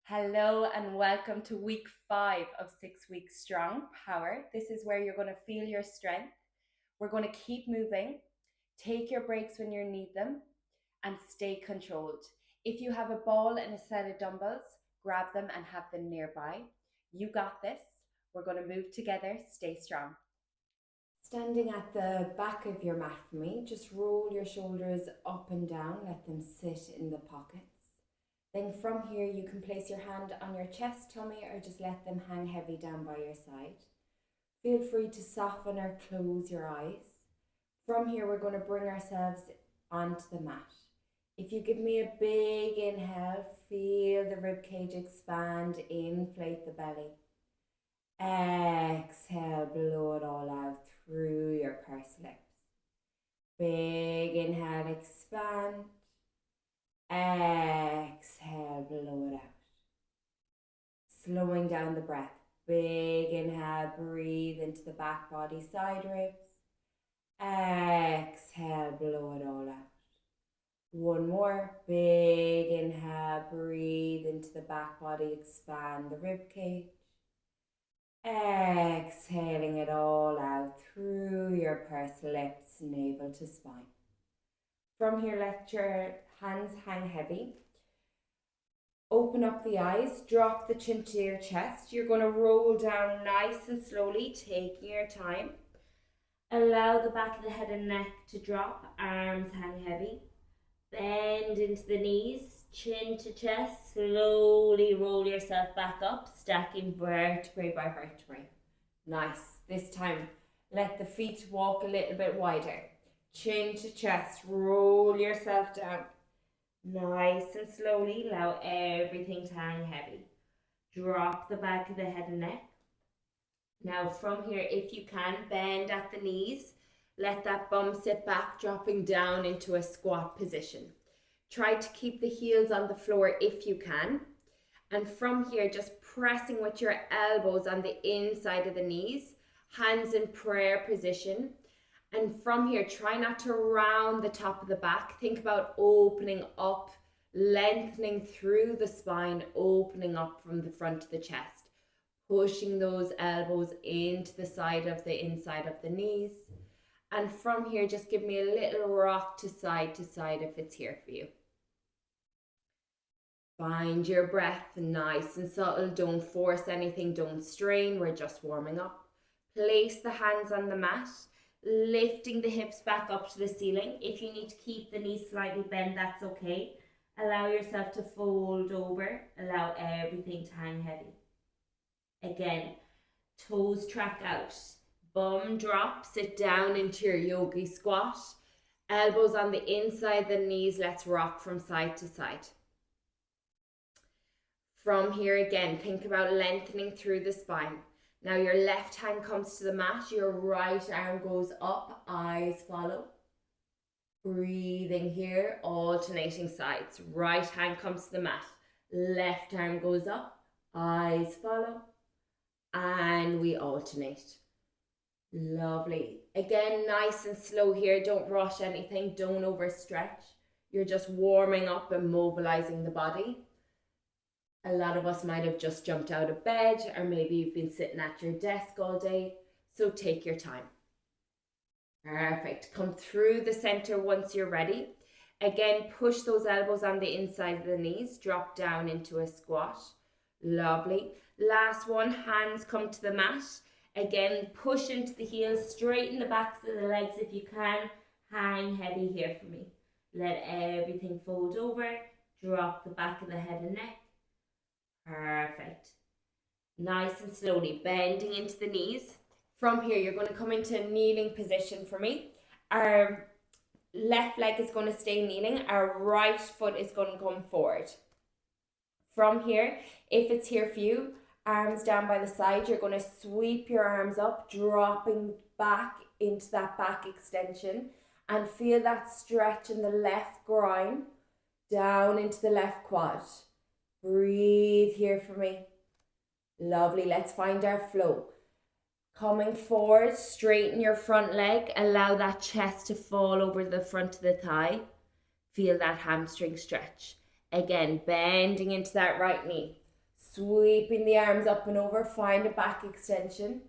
Hello and welcome to week 5 of 6 weeks strong power. This is where you're going to feel your strength. We're going to keep moving, take your breaks when you need them, and stay controlled. If you have a ball and a set of dumbbells, grab them and have them nearby. You got this. We're going to move together. Stay strong. Standing at the back of your mat for me, just roll your shoulders up and down, let them sit in the pockets. Then from here, you can place your hand on your chest, tummy, or just let them hang heavy down by your side. Feel free to soften or close your eyes. From here, we're going to bring ourselves onto the mat. If you give me a big inhale, feel the ribcage expand, inflate the belly. Exhale, blow it all out through your pursed lips. Big inhale, expand. Exhale, blow it out. Slowing down the breath. Big inhale, breathe into the back body, side ribs. Exhale, blow it all out. One more. Big inhale, breathe into the back body, expand the rib cage. Exhaling it all out through your pursed lips, navel to spine. From here, let your hands hang heavy. Open up the eyes, drop the chin to your chest. You're going to roll down nice and slowly, taking your time. Allow the back of the head and neck to drop, arms hang heavy. Bend into the knees, chin to chest. Slowly roll yourself back up, stacking vertebrae by vertebrae. Nice. This time, let the feet walk a little bit wider. Chin to chest, roll yourself down. Nice and slowly, allow everything to hang heavy. Drop the back of the head and neck. Now from here, if you can, bend at the knees. Let that bum sit back, dropping down into a squat position. Try to keep the heels on the floor if you can. And from here, just pressing with your elbows on the inside of the knees, hands in prayer position. And from here, try not to round the top of the back. Think about opening up, lengthening through the spine, opening up from the front of the chest. Pushing those elbows into the side of the inside of the knees. And from here, just give me a little rock to side if it's here for you. Find your breath, nice and subtle. Don't force anything, don't strain. We're just warming up. Place the hands on the mat, lifting the hips back up to the ceiling. If you need to keep the knees slightly bent, that's okay. Allow yourself to fold over. Allow everything to hang heavy. Again, toes track out. Bum drop, sit down into your yogi squat. Elbows on the inside of the knees. Let's rock from side to side. From here again, think about lengthening through the spine. Now your left hand comes to the mat, your right arm goes up, eyes follow. Breathing here, alternating sides. Right hand comes to the mat, left arm goes up, eyes follow, and we alternate. Lovely. Again, nice and slow here. Don't rush anything, don't overstretch. You're just warming up and mobilizing the body. A lot of us might have just jumped out of bed, or maybe you've been sitting at your desk all day, so take your time. Perfect. Come through the center once you're ready. Again, push those elbows on the inside of the knees, drop down into a squat. Lovely. Last one, hands come to the mat. Again, push into the heels, straighten the backs of the legs if you can. Hang heavy here for me. Let everything fold over. Drop the back of the head and neck. Perfect. Nice and slowly bending into the knees. From here, you're going to come into a kneeling position for me. Our left leg is going to stay kneeling. Our right foot is going to come forward. From here, if it's here for you, arms down by the side, you're going to sweep your arms up, dropping back into that back extension, and feel that stretch in the left groin down into the left quad. Breathe here for me. Lovely. Let's find our flow. Coming forward, straighten your front leg. Allow that chest to fall over the front of the thigh. Feel that hamstring stretch. Again, bending into that right knee. Sweeping the arms up and over, find a back extension.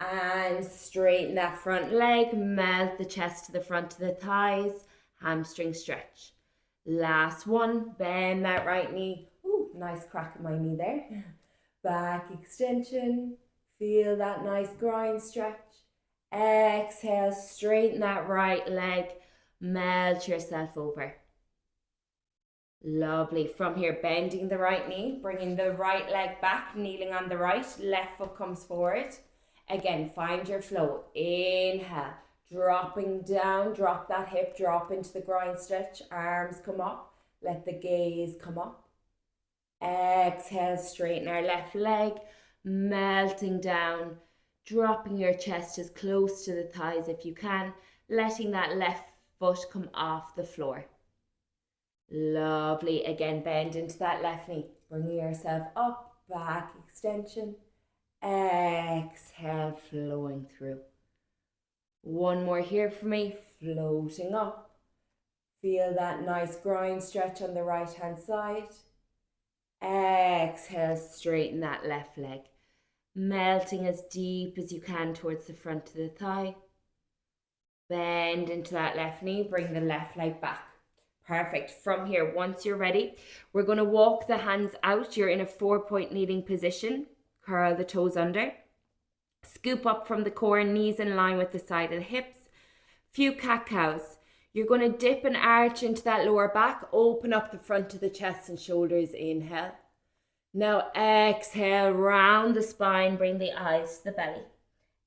And straighten that front leg, melt the chest to the front of the thighs, hamstring stretch. Last one, bend that right knee. Ooh, nice crack in my knee there. Back extension, feel that nice groin stretch. Exhale, straighten that right leg, melt yourself over. Lovely. From here, bending the right knee, bringing the right leg back, kneeling on the right, left foot comes forward. Again, find your flow. Inhale, dropping down, drop that hip, drop into the groin stretch, arms come up, let the gaze come up. Exhale, straighten our left leg, melting down, dropping your chest as close to the thighs if you can, letting that left foot come off the floor. Lovely. Again, bend into that left knee, bringing yourself up, back extension. Exhale, flowing through. One more here for me, floating up. Feel that nice groin stretch on the right hand side. Exhale, straighten that left leg. Melting as deep as you can towards the front of the thigh. Bend into that left knee, bring the left leg back. Perfect. From here, once you're ready, we're going to walk the hands out. You're in a 4-point kneeling position. Curl the toes under. Scoop up from the core, knees in line with the side of the hips. Few cat-cows. You're going to dip and arch into that lower back. Open up the front of the chest and shoulders. Inhale. Now exhale, round the spine. Bring the eyes to the belly.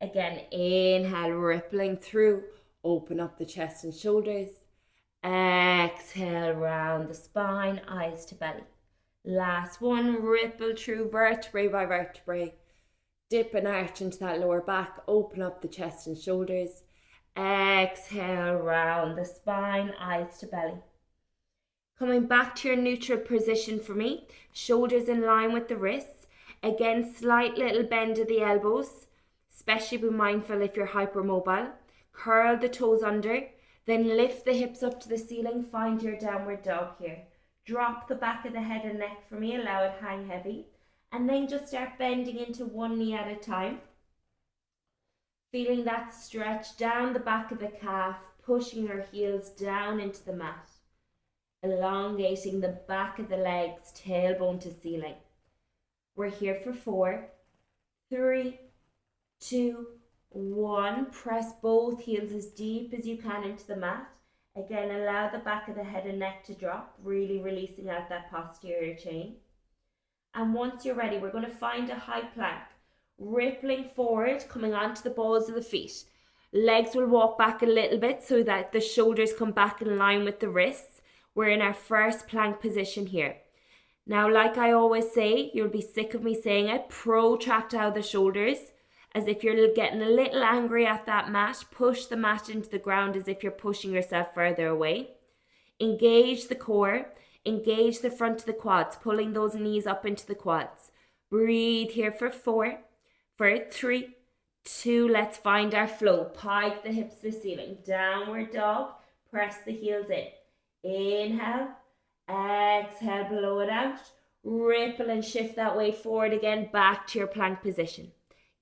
Again, inhale, rippling through. Open up the chest and shoulders. Exhale, round the spine, eyes to belly. Last one, ripple through vertebrae by vertebrae. Dip and arch into that lower back. Open up the chest and shoulders. Exhale, round the spine, eyes to belly. Coming back to your neutral position for me. Shoulders in line with the wrists. Again, slight little bend of the elbows. Especially be mindful if you're hypermobile. Curl the toes under. Then lift the hips up to the ceiling. Find your downward dog here. Drop the back of the head and neck for me. Allow it hang heavy. And then just start bending into one knee at a time. Feeling that stretch down the back of the calf. Pushing your heels down into the mat. Elongating the back of the legs. Tailbone to ceiling. We're here for 4, 3, 2, 1. Press both heels as deep as you can into the mat. Again, allow the back of the head and neck to drop, really releasing out that posterior chain. And once you're ready, we're going to find a high plank. Rippling forward, coming onto the balls of the feet. Legs will walk back a little bit so that the shoulders come back in line with the wrists. We're in our first plank position here. Now, like I always say, you'll be sick of me saying it, protract out the shoulders. As if you're getting a little angry at that mat, push the mat into the ground as if you're pushing yourself further away. Engage the core, engage the front of the quads, pulling those knees up into the quads. Breathe here for 4, for 3, 2, let's find our flow. Pike the hips to the ceiling, downward dog, press the heels in. Inhale, exhale, blow it out. Ripple and shift that weight forward again, back to your plank position.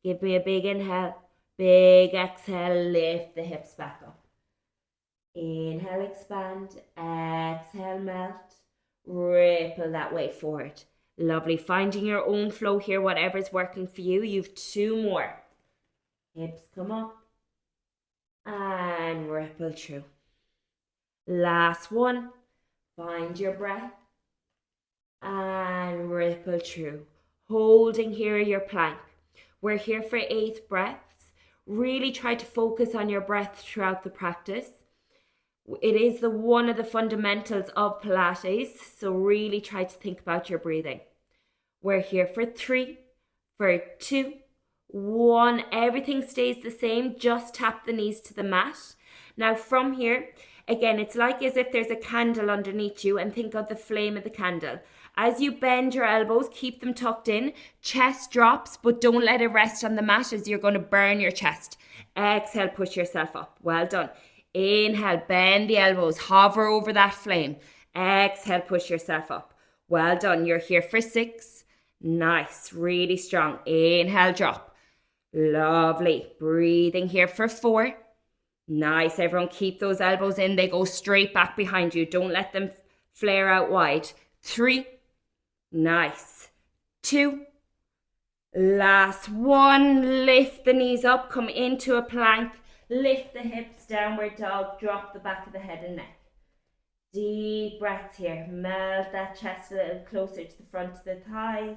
Give me a big inhale, big exhale, lift the hips back up. Inhale, expand, exhale, melt, ripple that weight forward. Lovely, finding your own flow here, whatever's working for you. You've 2 more. Hips come up and ripple through. Last one, find your breath and ripple through. Holding here your plank. We're here for 8 breaths. Really try to focus on your breath throughout the practice. It is one of the fundamentals of Pilates, so really try to think about your breathing. We're here for 3, for 2, 1. Everything stays the same, just tap the knees to the mat. Now from here, again, it's like as if there's a candle underneath you, and think of the flame of the candle. As you bend your elbows, keep them tucked in. Chest drops, but don't let it rest on the mat as you're going to burn your chest. Exhale, push yourself up. Well done. Inhale, bend the elbows, hover over that flame. Exhale, push yourself up. Well done. You're here for 6. Nice. Really strong. Inhale, drop. Lovely. Breathing here for 4. Nice. Everyone keep those elbows in. They go straight back behind you. Don't let them flare out wide. 3. Nice. 2. Last 1. Lift the knees up. Come into a plank. Lift the hips, downward dog. Drop the back of the head and neck. Deep breaths here. Melt that chest a little closer to the front of the thighs.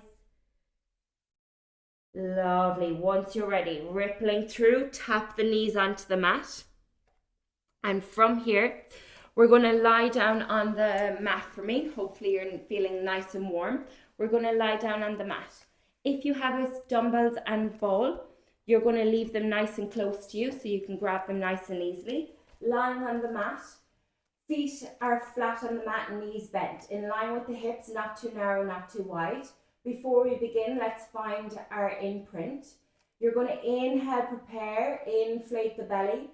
Lovely. Once you're ready, rippling through, tap the knees onto the mat. And from here, we're going to lie down on the mat for me. Hopefully you're feeling nice and warm. We're going to lie down on the mat. If you have dumbbells and ball, you're going to leave them nice and close to you so you can grab them nice and easily. Lying on the mat, feet are flat on the mat, knees bent, in line with the hips, not too narrow, not too wide. Before we begin, let's find our imprint. You're going to inhale, prepare, inflate the belly.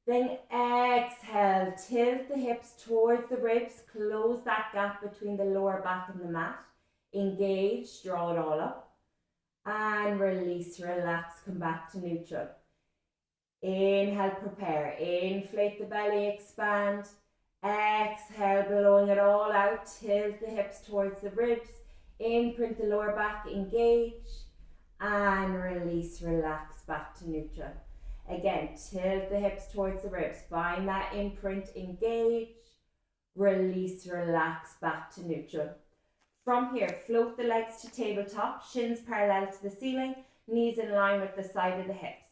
Then exhale, tilt the hips towards the ribs, close that gap between the lower back and the mat. Engage, draw it all up. And release, relax, come back to neutral. Inhale, prepare, inflate the belly, expand. Exhale, blowing it all out, tilt the hips towards the ribs. Imprint the lower back, engage. And release, relax, back to neutral. Again, tilt the hips towards the ribs. Find that imprint, engage. Release, relax, back to neutral. From here, float the legs to tabletop, shins parallel to the ceiling, knees in line with the side of the hips.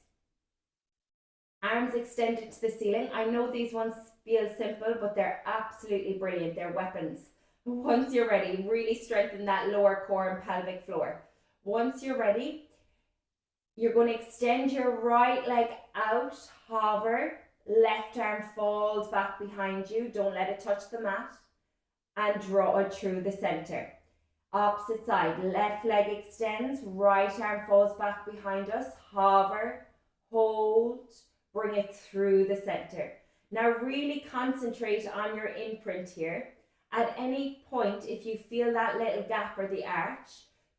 Arms extended to the ceiling. I know these ones feel simple, but they're absolutely brilliant. They're weapons. Once you're ready, really strengthen that lower core and pelvic floor. Once you're ready, you're going to extend your right leg out, hover, left arm falls back behind you. Don't let it touch the mat. And draw it through the center. Opposite side, left leg extends, right arm falls back behind us, hover, hold, bring it through the center. Now really concentrate on your imprint here. At any point, if you feel that little gap or the arch,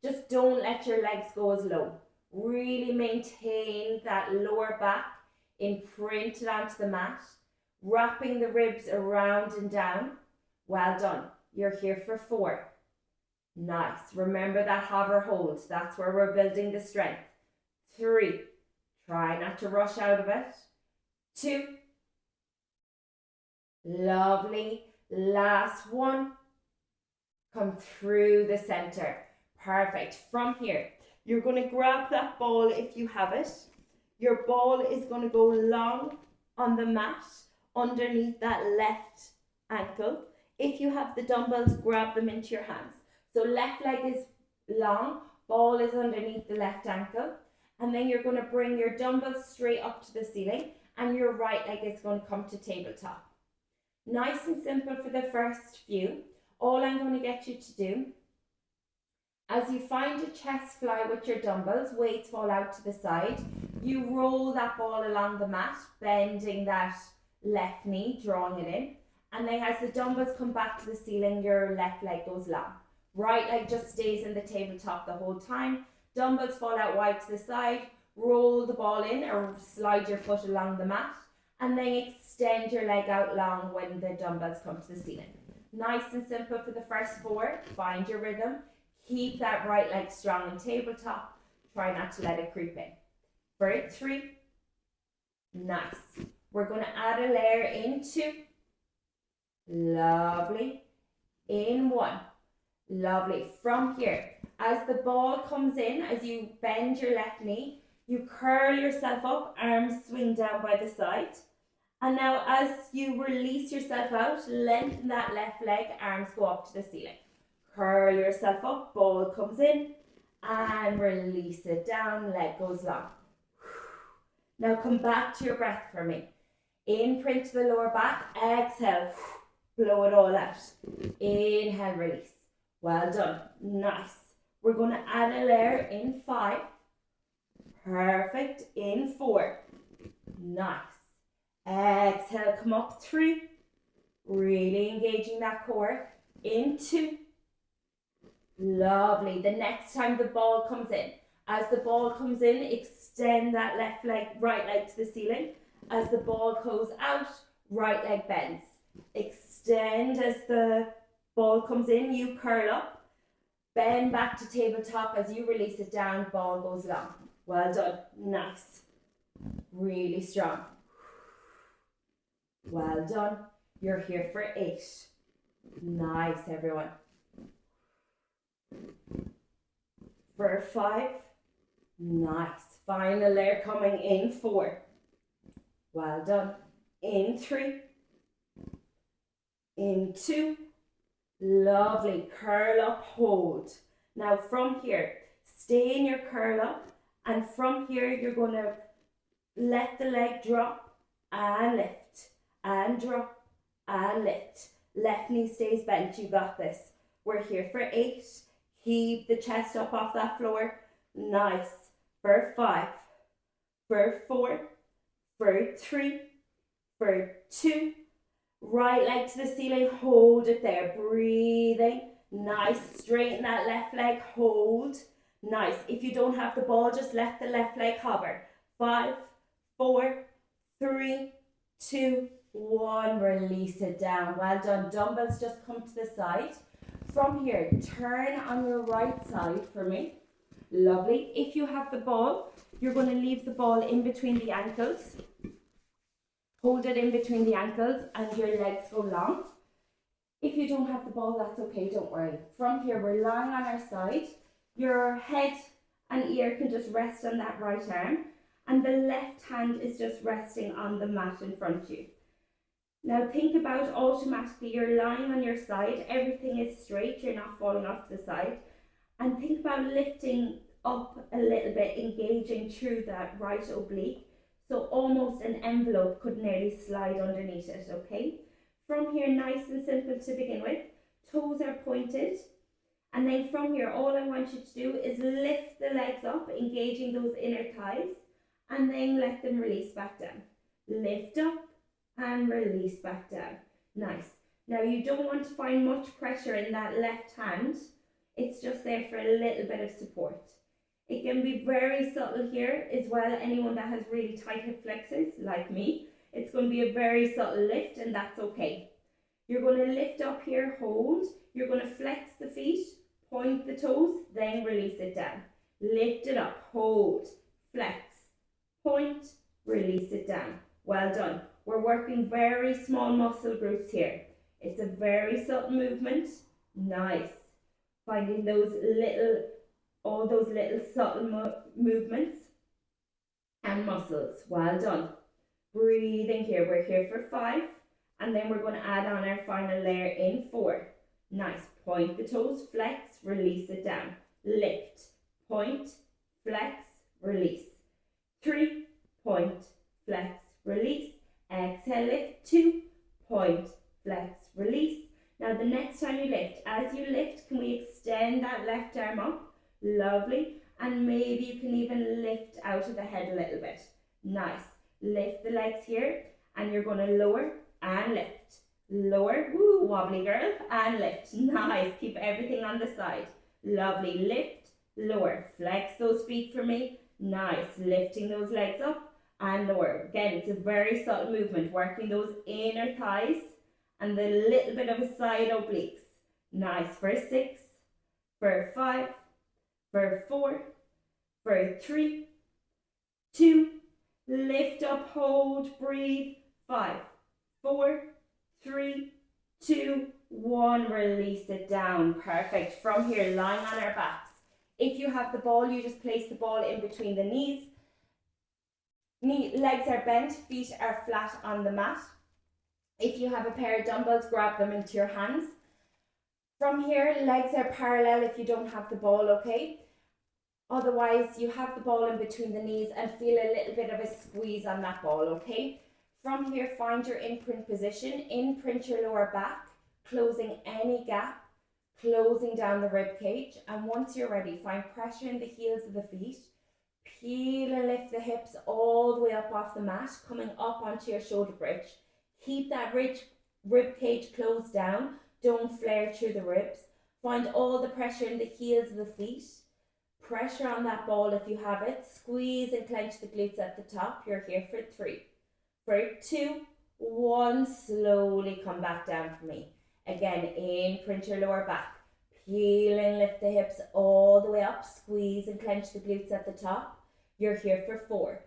just don't let your legs go as low. Really maintain that lower back imprinted onto the mat, wrapping the ribs around and down. Well done. You're here for 4. Nice. Remember that hover hold. That's where we're building the strength. 3. Try not to rush out of it. 2. Lovely. Last 1. Come through the center. Perfect. From here, you're going to grab that ball if you have it. Your ball is going to go long on the mat underneath that left ankle. If you have the dumbbells, grab them into your hands. So left leg is long, ball is underneath the left ankle. And then you're going to bring your dumbbells straight up to the ceiling and your right leg is going to come to tabletop. Nice and simple for the first few. All I'm going to get you to do, as you find your chest fly with your dumbbells, weights fall out to the side, you roll that ball along the mat, bending that left knee, drawing it in. And then as the dumbbells come back to the ceiling, your left leg goes long. Right leg just stays in the tabletop the whole time. Dumbbells fall out wide to the side. Roll the ball in or slide your foot along the mat. And then extend your leg out long when the dumbbells come to the ceiling. Nice and simple for the first 4. Find your rhythm. Keep that right leg strong in tabletop. Try not to let it creep in. For 3. Nice. We're going to add a layer in 2. Lovely. In 1. Lovely. From here, as the ball comes in, as you bend your left knee, you curl yourself up, arms swing down by the side. And now as you release yourself out, lengthen that left leg, arms go up to the ceiling. Curl yourself up, ball comes in, and release it down, leg goes long. Now come back to your breath for me. Imprint to the lower back, exhale, blow it all out. Inhale, release. Well done. Nice. We're going to add a layer in 5. Perfect. In 4. Nice. Exhale, come up 3. Really engaging that core. In 2. Lovely. The next time the ball comes in, as the ball comes in, extend that left leg, right leg to the ceiling. As the ball goes out, right leg bends. Extend as the ball comes in, you curl up. Bend back to tabletop. As you release it down, ball goes long. Well done. Nice. Really strong. Well done. You're here for 8. Nice, everyone. For 5. Nice. Final layer coming in 4. Well done. In 3. In 2. Lovely. Curl up, hold. Now from here, stay in your curl up, and from here you're going to let the leg drop and lift and drop and lift. Left knee stays bent. You got this. We're here for 8. Keep the chest up off that floor. Nice. For 5. For 4. For 3. For 2. Right leg to the ceiling. Hold it there. Breathing. Nice. Straighten that left leg. Hold. Nice. If you don't have the ball, just let the left leg hover. 5, 4, 3, 2, 1. Release it down. Well done. Dumbbells just come to the side. From here, turn on your right side for me. Lovely. If you have the ball, you're going to leave the ball in between the ankles. Hold it in between the ankles and your legs go long. If you don't have the ball, that's okay, don't worry. From here, we're lying on our side. Your head and ear can just rest on that right arm, and the left hand is just resting on the mat in front of you. Now think about automatically you're lying on your side, everything is straight, you're not falling off to the side. And think about lifting up a little bit, engaging through that right oblique. So almost an envelope could nearly slide underneath it, okay? From here, nice and simple to begin with. Toes are pointed. And then from here, all I want you to do is lift the legs up, engaging those inner thighs, and then let them release back down. Lift up and release back down. Nice. Now you don't want to find much pressure in that left hand. It's just there for a little bit of support. It can be very subtle here as well. Anyone that has really tight hip flexors, like me, it's going to be a very subtle lift, and that's okay. You're going to lift up here, hold. You're going to flex the feet, point the toes, then release it down. Lift it up, hold, flex, point, release it down. Well done. We're working very small muscle groups here. It's a very subtle movement. Nice. Finding those little, all those little subtle movements and muscles. Well done. Breathing here. We're here for 5, and then we're going to add on our final layer in 4. Nice. Point the toes, flex, release it down. Lift, point, flex, release. 3, point, flex, release. Exhale, lift. 2, point, flex, release. Now the next time you lift, as you lift, can we extend that left arm up? Lovely. And maybe you can even lift out of the head a little bit. Nice. Lift the legs here, and you're going to lower and lift. Lower, woo, wobbly girl, and lift. Nice. Keep everything on the side. Lovely. Lift, lower. Flex those feet for me. Nice. Lifting those legs up and lower. Again, it's a very subtle movement, working those inner thighs and the little bit of a side obliques. Nice. For 6, for 5, for 4, for 3, 2, lift up, hold, breathe. 5, 4, 3, 2, 1. Release it down. Perfect. From here, lying on our backs. If you have the ball, you just place the ball in between the knees. Legs are bent, feet are flat on the mat. If you have a pair of dumbbells, grab them into your hands. From here, legs are parallel if you don't have the ball, okay? Otherwise, you have the ball in between the knees and feel a little bit of a squeeze on that ball, okay? From here, find your imprint position. Imprint your lower back, closing any gap, closing down the rib cage. And once you're ready, find pressure in the heels of the feet. Peel and lift the hips all the way up off the mat, coming up onto your shoulder bridge. Keep that rib cage closed down. Don't flare through the ribs. Find all the pressure in the heels of the feet. Pressure on that ball if you have it. Squeeze and clench the glutes at the top. You're here for 3. For 2, 1, slowly come back down for me. Again, imprint your lower back. Peel and lift the hips all the way up. Squeeze and clench the glutes at the top. You're here for 4.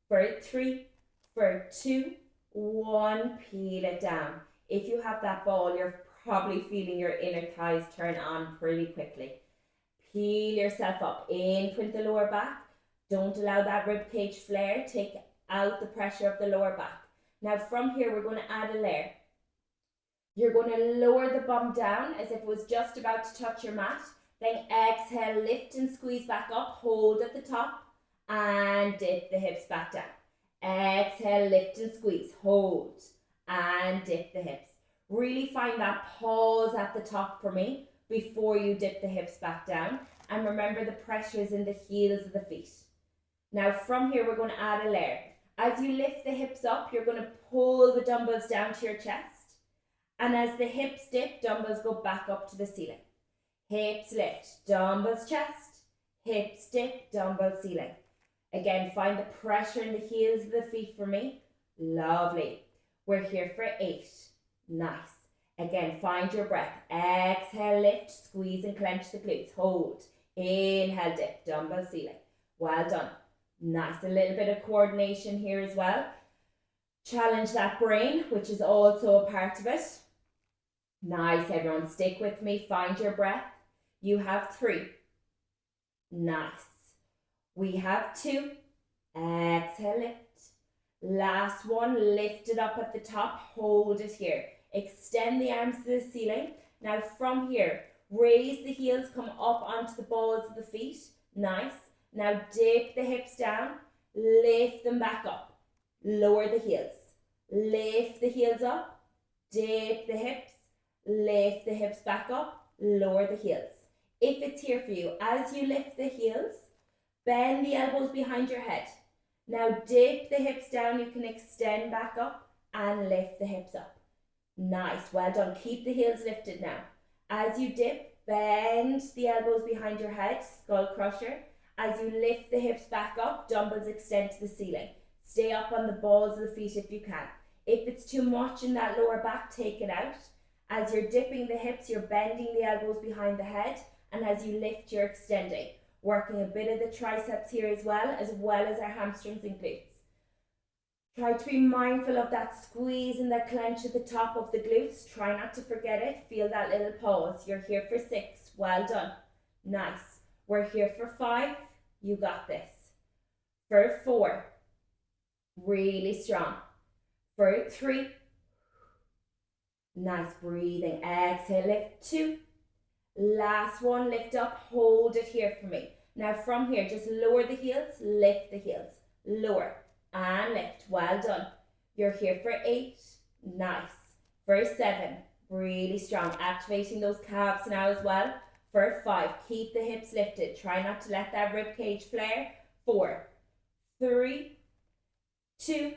For 3, for 2, 1, peel it down. If you have that ball, you're probably feeling your inner thighs turn on pretty quickly. Peel yourself up, imprint the lower back. Don't allow that rib cage flare. Take out the pressure of the lower back. Now from here, we're going to add a layer. You're going to lower the bum down as if it was just about to touch your mat. Then exhale, lift and squeeze back up, hold at the top, and dip the hips back down. Exhale, lift and squeeze, hold, and dip the hips. Really find that pause at the top for me before you dip the hips back down. And remember the pressures in the heels of the feet. Now from here, we're going to add a layer. As you lift the hips up, you're going to pull the dumbbells down to your chest. And as the hips dip, dumbbells go back up to the ceiling. Hips lift, dumbbells chest, hips dip, dumbbells ceiling. Again, find the pressure in the heels of the feet for me. Lovely. We're here for 8. Nice. Again, find your breath. Exhale, lift, squeeze and clench the glutes. Hold. Inhale, dip, dumbbell ceiling. Well done. Nice. A little bit of coordination here as well. Challenge that brain, which is also a part of it. Nice, everyone. Stick with me. Find your breath. You have 3. Nice. We have 2. Exhale, lift. Last one, lift it up at the top. Hold it here. Extend the arms to the ceiling. Now from here, raise the heels, come up onto the balls of the feet. Nice. Now dip the hips down. Lift them back up. Lower the heels. Lift the heels up. Dip the hips. Lift the hips back up. Lower the heels. If it's here for you, as you lift the heels, bend the elbows behind your head. Now dip the hips down. You can extend back up and lift the hips up. Nice, well done. Keep the heels lifted now. As you dip, bend the elbows behind your head, skull crusher. As you lift the hips back up, dumbbells extend to the ceiling. Stay up on the balls of the feet if you can. If it's too much in that lower back, take it out. As you're dipping the hips, you're bending the elbows behind the head. And as you lift, you're extending. Working a bit of the triceps here as well as our hamstrings and glutes. Try to be mindful of that squeeze and that clench at the top of the glutes. Try not to forget it. Feel that little pause. You're here for 6. Well done. Nice. We're here for 5. You got this. For 4. Really strong. For 3. Nice breathing. Exhale, lift. 2. Last one, lift up. Hold it here for me. Now from here, just lower the heels. Lift the heels. Lower. And lift. Well done. You're here for 8. Nice. For 7. Really strong. Activating those calves now as well. For 5. Keep the hips lifted. Try not to let that rib cage flare. 4. 3. 2.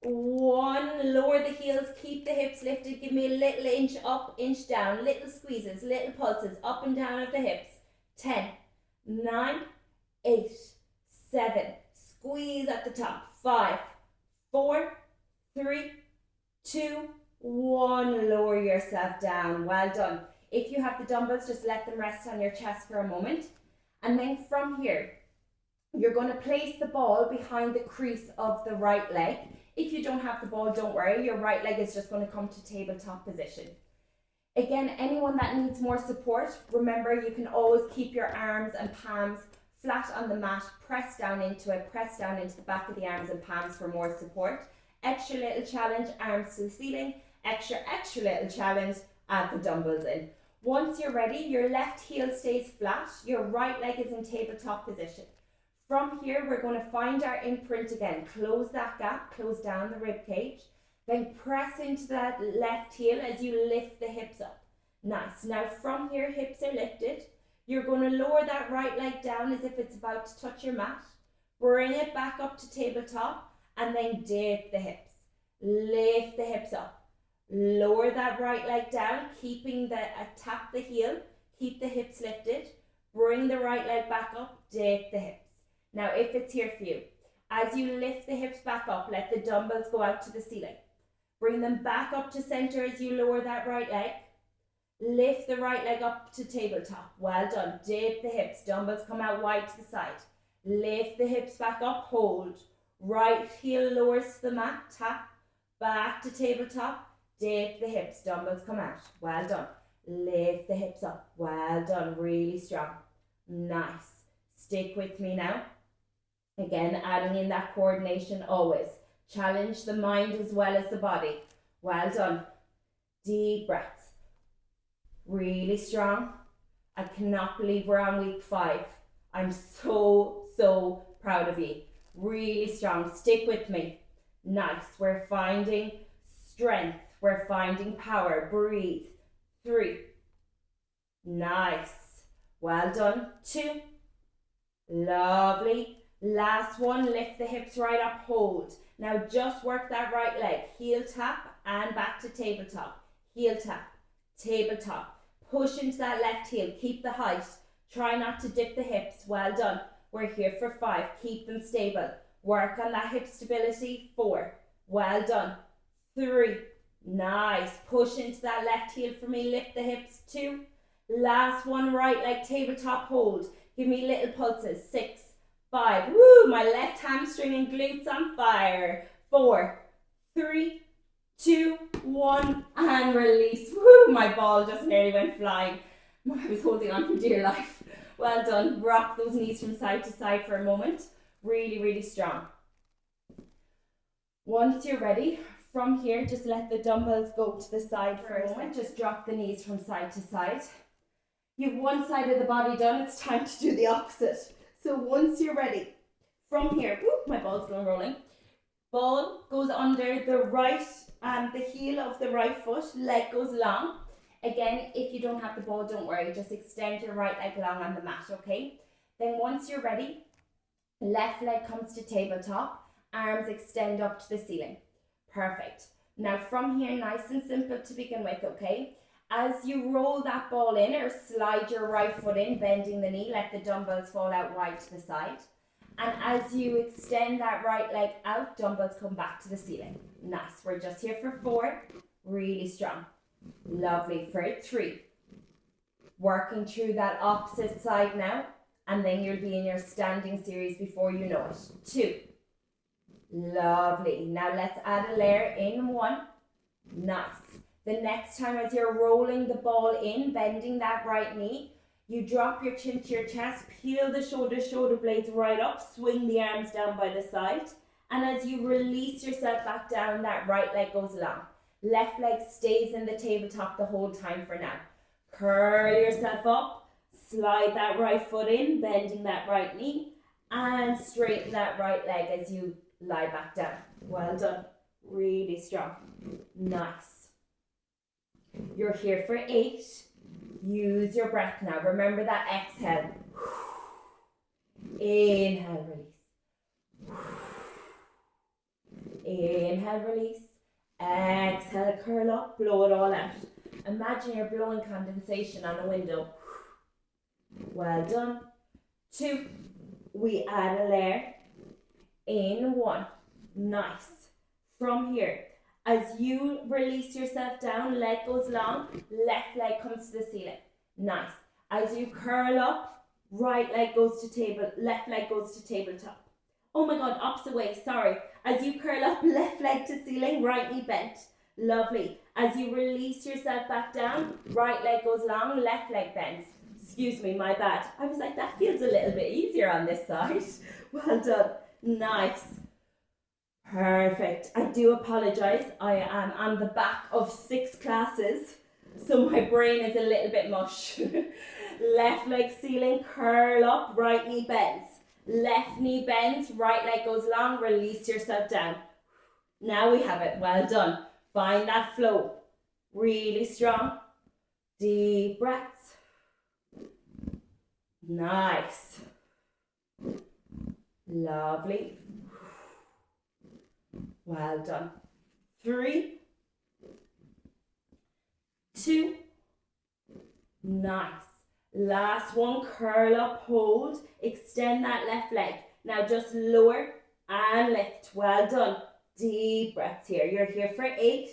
1. Lower the heels. Keep the hips lifted. Give me a little inch up, inch down. Little squeezes, little pulses up and down of the hips. 10. 9. 8. 7. Squeeze at the top. 5, 4, 3, 2, 1. Lower yourself down. Well done. If you have the dumbbells, just let them rest on your chest for a moment. And then from here, you're going to place the ball behind the crease of the right leg. If you don't have the ball, don't worry. Your right leg is just going to come to tabletop position. Again, anyone that needs more support, remember you can always keep your arms and palms flat on the mat, press down into it, press down into the back of the arms and palms for more support. Extra little challenge, arms to the ceiling. Extra little challenge, add the dumbbells in. Once you're ready, your left heel stays flat, your right leg is in tabletop position. From here, we're going to find our imprint again. Close that gap, close down the rib cage. Then press into that left heel as you lift the hips up. Nice. Now from here, hips are lifted. You're going to lower that right leg down as if it's about to touch your mat. Bring it back up to tabletop and then dip the hips. Lift the hips up. Lower that right leg down, keeping tap the heel, keep the hips lifted. Bring the right leg back up, dip the hips. Now if it's here for you, as you lift the hips back up, let the dumbbells go out to the ceiling. Bring them back up to center as you lower that right leg. Lift the right leg up to tabletop. Well done. Dip the hips. Dumbbells come out wide to the side. Lift the hips back up. Hold. Right heel lowers to the mat. Tap. Back to tabletop. Dip the hips. Dumbbells come out. Well done. Lift the hips up. Well done. Really strong. Nice. Stick with me now. Again, adding in that coordination always. Challenge the mind as well as the body. Well done. Deep breaths. Really strong. I cannot believe we're on week 5. I'm so proud of you. Really strong. Stick with me. Nice. We're finding strength. We're finding power. Breathe. 3. Nice. Well done. 2. Lovely. Last one. Lift the hips right up. Hold. Now just work that right leg. Heel tap and back to tabletop. Heel tap. Tabletop. Push into that left heel. Keep the height. Try not to dip the hips. Well done. We're here for 5. Keep them stable. Work on that hip stability. 4. Well done. 3. Nice. Push into that left heel for me. Lift the hips. 2. Last one. Right leg tabletop hold. Give me little pulses. 6. 5. Woo! My left hamstring and glutes on fire. 4. 3. 2, 1, and release. Woo, my ball just nearly went flying. I was holding on for dear life. Well done. Rock those knees from side to side for a moment. Really strong. Once you're ready, from here, just let the dumbbells go to the side for a moment. Just drop the knees from side to side. You've one side of the body done. It's time to do the opposite. So once you're ready, from here, whoop, my ball's going rolling. Ball goes under the right and the heel of the right foot, leg goes long. Again, if you don't have the ball, don't worry, just extend your right leg long on the mat, okay? Then once you're ready, left leg comes to tabletop, arms extend up to the ceiling. Perfect. Now from here, nice and simple to begin with, okay? As you roll that ball in or slide your right foot in, bending the knee, let the dumbbells fall out wide to the side. And as you extend that right leg out, dumbbells come back to the ceiling. Nice. We're just here for 4. Really strong. Lovely. For 3. Working through that opposite side now. And then you'll be in your standing series before you know it. 2. Lovely. Now let's add a layer in. 1. Nice. The next time as you're rolling the ball in, bending that right knee, you drop your chin to your chest, peel the shoulder blades right up, swing the arms down by the side. And as you release yourself back down, that right leg goes long. Left leg stays in the tabletop the whole time for now. Curl yourself up, slide that right foot in, bending that right knee, and straighten that right leg as you lie back down. Well done. Really strong. Nice. You're here for 8. Use your breath now. Remember that exhale. Inhale, release. Inhale, release. Exhale, curl up, blow it all out. Imagine you're blowing condensation on a window. Well done. 2. We add a layer. In 1. Nice. From here, as you release yourself down, leg goes long, left leg comes to the ceiling. Nice. As you curl up, right leg goes to table, left leg goes to tabletop. Oh my God, opposite way, sorry. As you curl up, left leg to ceiling, right knee bent. Lovely. As you release yourself back down, right leg goes long, left leg bends. Excuse me, my bad. I was like, that feels a little bit easier on this side. Well done. Nice. Perfect. I do apologize. I am on the back of 6 classes, so my brain is a little bit mush. Left leg ceiling, curl up, right knee bends. Left knee bends, right leg goes long, release yourself down. Now we have it. Well done. Find that flow. Really strong. Deep breaths. Nice. Lovely. Well done. 3, 2, nice. Last one, curl up, hold, extend that left leg. Now just lower and lift. Well done. Deep breaths here. You're here for 8.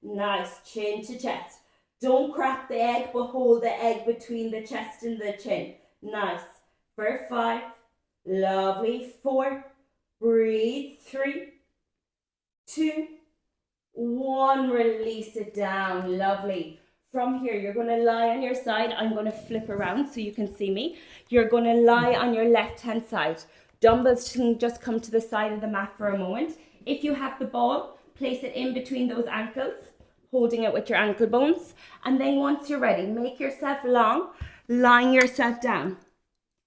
Nice, chin to chest. Don't crack the egg, but hold the egg between the chest and the chin. Nice. For 5. Lovely. 4. Breathe. 3, 2, 1. Release it down. Lovely. From here, you're going to lie on your side. I'm going to flip around so you can see me. You're going to lie on your left-hand side. Dumbbells can just come to the side of the mat for a moment. If you have the ball, place it in between those ankles, holding it with your ankle bones. And then once you're ready, make yourself long, lying yourself down.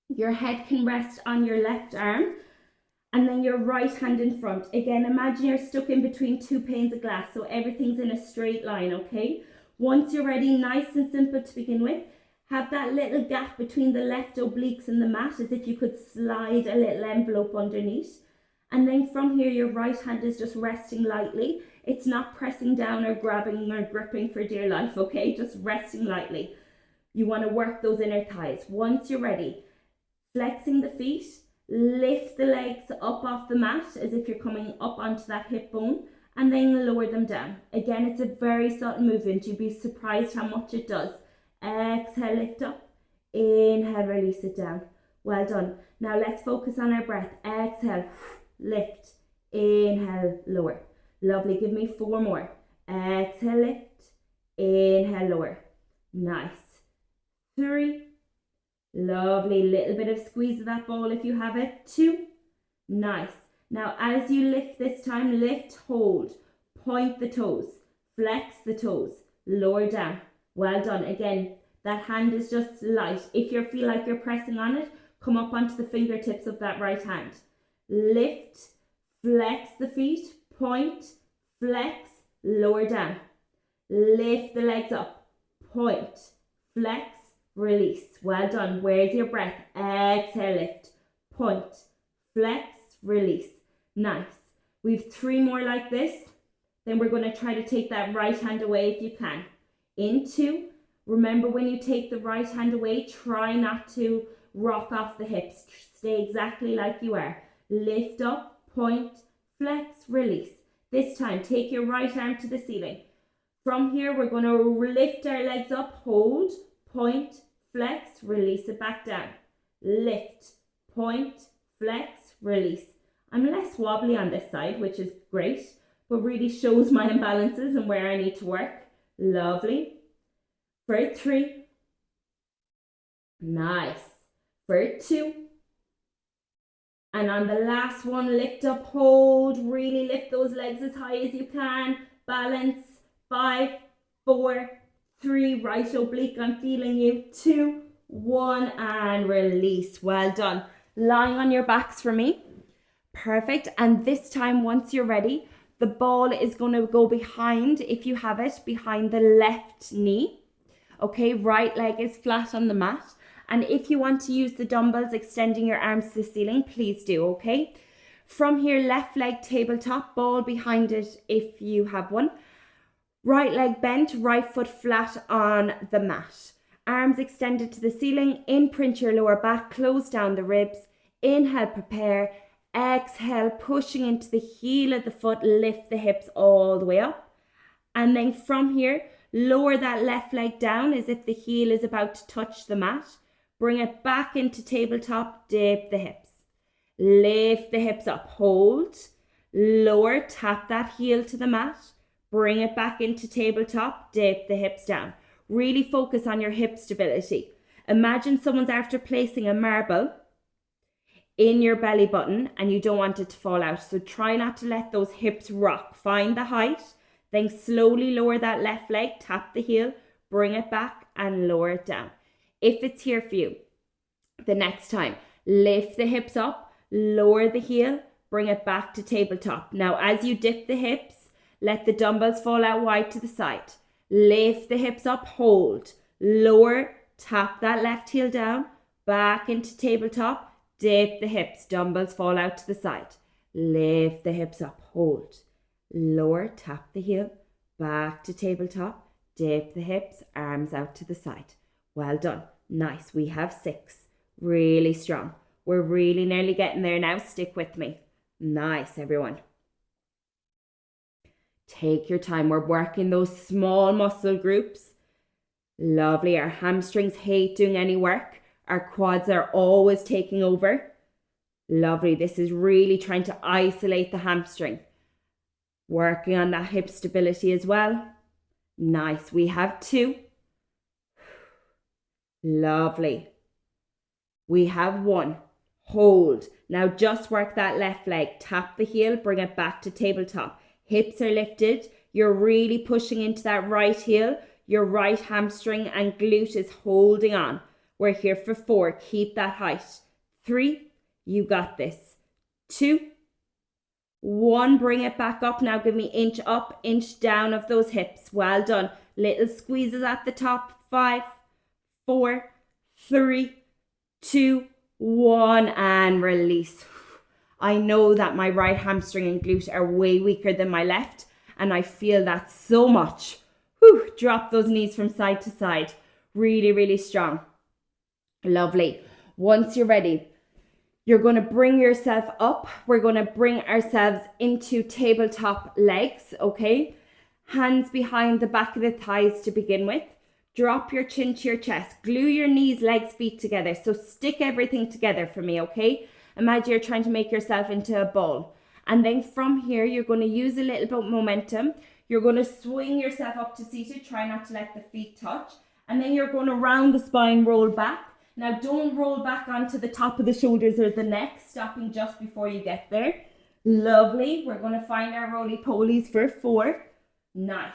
Your head can rest on your left arm and then your right hand in front. Again, imagine you're stuck in between 2 panes of glass, so everything's in a straight line, okay? Once you're ready, nice and simple to begin with, have that little gap between the left obliques and the mat as if you could slide a little envelope underneath. And then from here, your right hand is just resting lightly. It's not pressing down or grabbing or gripping for dear life, okay? Just resting lightly. You want to work those inner thighs. Once you're ready, flexing the feet, lift the legs up off the mat as if you're coming up onto that hip bone, and then lower them down. Again, it's a very subtle movement. You'd be surprised how much it does. Exhale, lift up. Inhale, release it down. Well done. Now let's focus on our breath. Exhale, lift. Inhale, lower. Lovely. Give me 4 more. Exhale, lift. Inhale, lower. Nice. 3. Lovely. Little bit of squeeze of that ball if you have it. 2. Nice. Now, as you lift this time, lift, hold, point the toes, flex the toes, lower down. Well done. Again, that hand is just light. If you feel like you're pressing on it, come up onto the fingertips of that right hand. Lift, flex the feet, point, flex, lower down. Lift the legs up, point, flex, release. Well done. Where's your breath? Exhale, lift, point, flex, release. Nice. We've 3 more like this. Then we're going to try to take that right hand away if you can. Into. Remember, when you take the right hand away, try not to rock off the hips. Stay exactly like you are. Lift up, point, flex, release. This time, take your right arm to the ceiling. From here, we're going to lift our legs up, hold, point, flex, release it back down. Lift, point, flex, release. I'm less wobbly on this side, which is great, but really shows my imbalances and where I need to work. Lovely. For 3. Nice. For 2. And on the last one, lift up, hold, really lift those legs as high as you can. Balance. 5, 4, 3, right oblique, I'm feeling you. 2, 1, and release. Well done. Lying on your backs for me. Perfect. And this time, once you're ready, the ball is going to go behind, if you have it, behind the left knee. Okay, right leg is flat on the mat. And if you want to use the dumbbells, extending your arms to the ceiling, please do, okay? From here, left leg tabletop, ball behind it if you have one. Right leg bent, right foot flat on the mat. Arms extended to the ceiling, imprint your lower back, close down the ribs. Inhale, prepare. Exhale, pushing into the heel of the foot, lift the hips all the way up. And then from here, lower that left leg down as if the heel is about to touch the mat. Bring it back into tabletop, dip the hips. Lift the hips up, hold, lower, tap that heel to the mat. Bring it back into tabletop, dip the hips down. Really focus on your hip stability. Imagine someone's after placing a marble in your belly button and you don't want it to fall out. So try not to let those hips rock. Find the height, then slowly lower that left leg, tap the heel, bring it back and lower it down. If it's here for you, the next time, lift the hips up, lower the heel, bring it back to tabletop. Now, as you dip the hips, let the dumbbells fall out wide to the side. Lift the hips up, hold, lower, tap that left heel down, back into tabletop, dip the hips, dumbbells fall out to the side. Lift the hips up, hold, lower, tap the heel, back to tabletop, dip the hips, arms out to the side. Well done. Nice. We have 6. Really strong. We're really nearly getting there now. Stick with me. Nice, everyone. Take your time. We're working those small muscle groups. Lovely. Our hamstrings hate doing any work. Our quads are always taking over. Lovely. This is really trying to isolate the hamstring. Working on that hip stability as well. Nice. We have 2. Lovely. We have 1. Hold. Now just work that left leg. Tap the heel. Bring it back to tabletop. Hips are lifted. You're really pushing into that right heel. Your right hamstring and glute is holding on. We're here for 4. Keep that height. 3. You got this. 2. 1. Bring it back up. Now give me inch up, inch down of those hips. Well done. Little squeezes at the top. 5, 4, 3, 2, 1, and release. I know that my right hamstring and glute are way weaker than my left, and I feel that so much. Drop those knees from side to side. Really, really strong. Lovely. Once you're ready, you're going to bring yourself up. We're going to bring ourselves into tabletop legs, okay? Hands behind the back of the thighs to begin with. Drop your chin to your chest. Glue your knees, legs, feet together. So stick everything together for me, okay? Imagine you're trying to make yourself into a ball. And then from here, you're going to use a little bit of momentum. You're going to swing yourself up to seated. Try not to let the feet touch. And then you're going to round the spine, roll back. Now don't roll back onto the top of the shoulders or the neck, stopping just before you get there. Lovely. We're going to find our roly-polies for 4. Nice.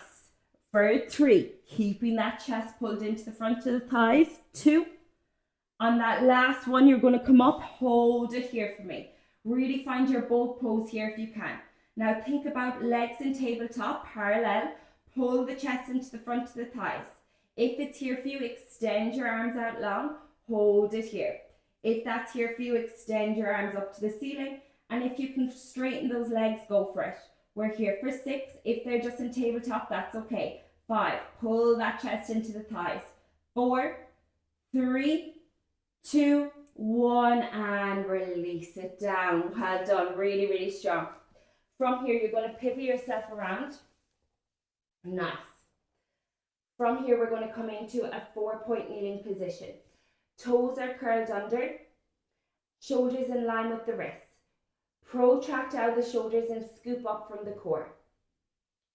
For 3, keeping that chest pulled into the front of the thighs. 2. On that last one, you're going to come up, hold it here for me. Really find your boat pose here if you can. Now think about legs in tabletop, parallel. Pull the chest into the front of the thighs. If it's here for you, extend your arms out long. Hold it here. If that's here for you, extend your arms up to the ceiling. And if you can straighten those legs, go for it. We're here for 6. If they're just in tabletop, that's okay. 5, pull that chest into the thighs. 4, 3, 2, 1, and release it down. Well done. Really, really strong. From here, you're going to pivot yourself around. Nice. From here, we're going to come into a 4-point kneeling position. Toes are curled under, shoulders in line with the wrists. Protract out the shoulders and scoop up from the core.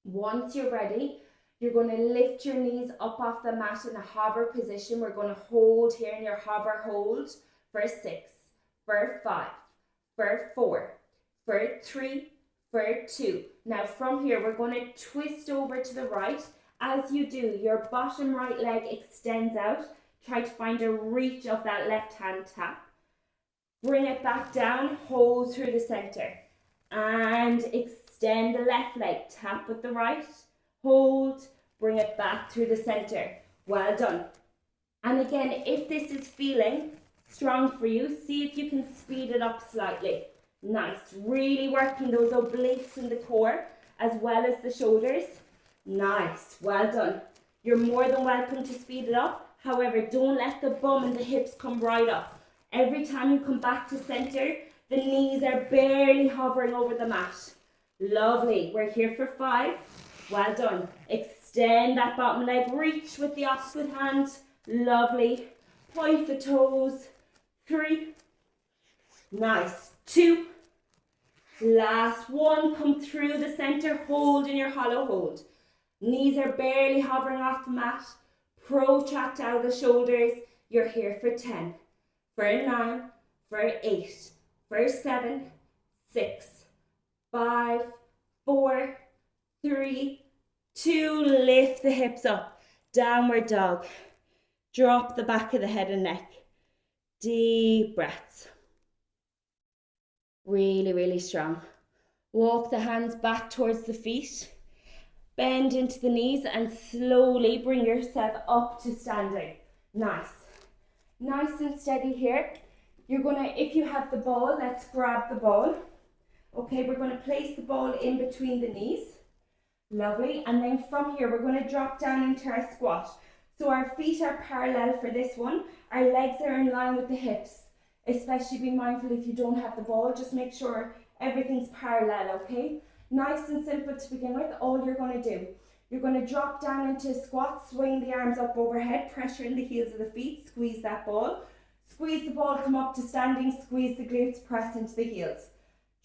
Once you're ready, you're going to lift your knees up off the mat in a hover position. We're going to hold here in your hover hold for 6, for 5, for 4, for 3, for 2. Now from here, we're going to twist over to the right. As you do, your bottom right leg extends out. Try to find a reach of that left hand tap. Bring it back down, hold through the center. And extend the left leg, tap with the right, hold, bring it back through the center. Well done. And again, if this is feeling strong for you, see if you can speed it up slightly. Nice. Really working those obliques in the core as well as the shoulders. Nice. Well done. You're more than welcome to speed it up. However, don't let the bum and the hips come right up. Every time you come back to center, the knees are barely hovering over the mat. Lovely. We're here for 5. Well done. Extend that bottom leg. Reach with the opposite hand. Lovely. Point the toes. 3. Nice. 2. Last 1. Come through the center. Hold in your hollow hold. Knees are barely hovering off the mat. Protract out the shoulders. You're here for 10, for 9, for 8, for 7, 6, 5, 4, 3, 2. Lift the hips up. Downward dog. Drop the back of the head and neck. Deep breaths. Really, really strong. Walk the hands back towards the feet. Bend into the knees and slowly bring yourself up to standing. Nice. Nice and steady here. You're going to, if you have the ball, let's grab the ball. Okay, we're going to place the ball in between the knees. Lovely. And then from here, we're going to drop down into our squat. So our feet are parallel for this one. Our legs are in line with the hips. Especially be mindful if you don't have the ball, just make sure everything's parallel, okay? Nice and simple to begin with. All you're going to do, you're going to drop down into a squat, swing the arms up overhead, pressure in the heels of the feet, squeeze that ball. Squeeze the ball, come up to standing, squeeze the glutes, press into the heels.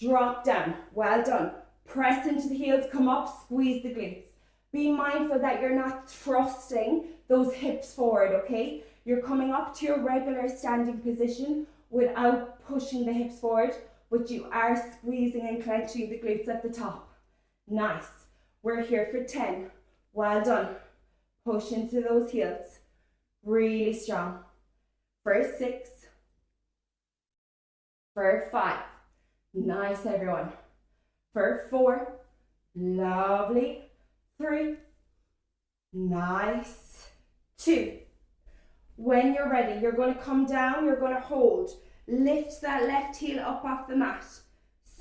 Drop down, well done. Press into the heels, come up, squeeze the glutes. Be mindful that you're not thrusting those hips forward, okay? You're coming up to your regular standing position without pushing the hips forward, but you are squeezing and clenching the glutes at the top. Nice. We're here for 10. Well done. Push into those heels. Really strong. For 6. For 5. Nice, everyone. For 4. Lovely. 3. Nice. 2. When you're ready, you're going to come down, you're going to hold. Lift that left heel up off the mat.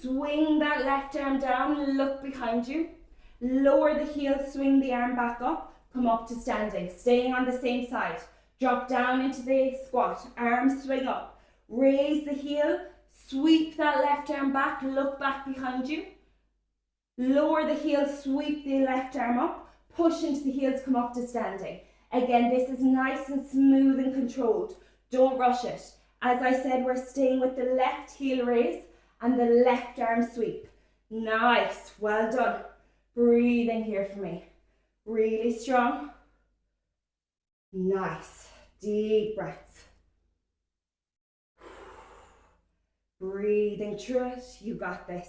Swing that left arm down, look behind you. Lower the heel, swing the arm back up, come up to standing, staying on the same side. Drop down into the squat, arms swing up. Raise the heel, sweep that left arm back, look back behind you. Lower the heel, sweep the left arm up, push into the heels, come up to standing. Again, this is nice and smooth and controlled. Don't rush it. As I said, we're staying with the left heel raise and the left arm sweep. Nice, well done. Breathing here for me. Really strong. Nice, deep breaths. Breathing through it, you got this.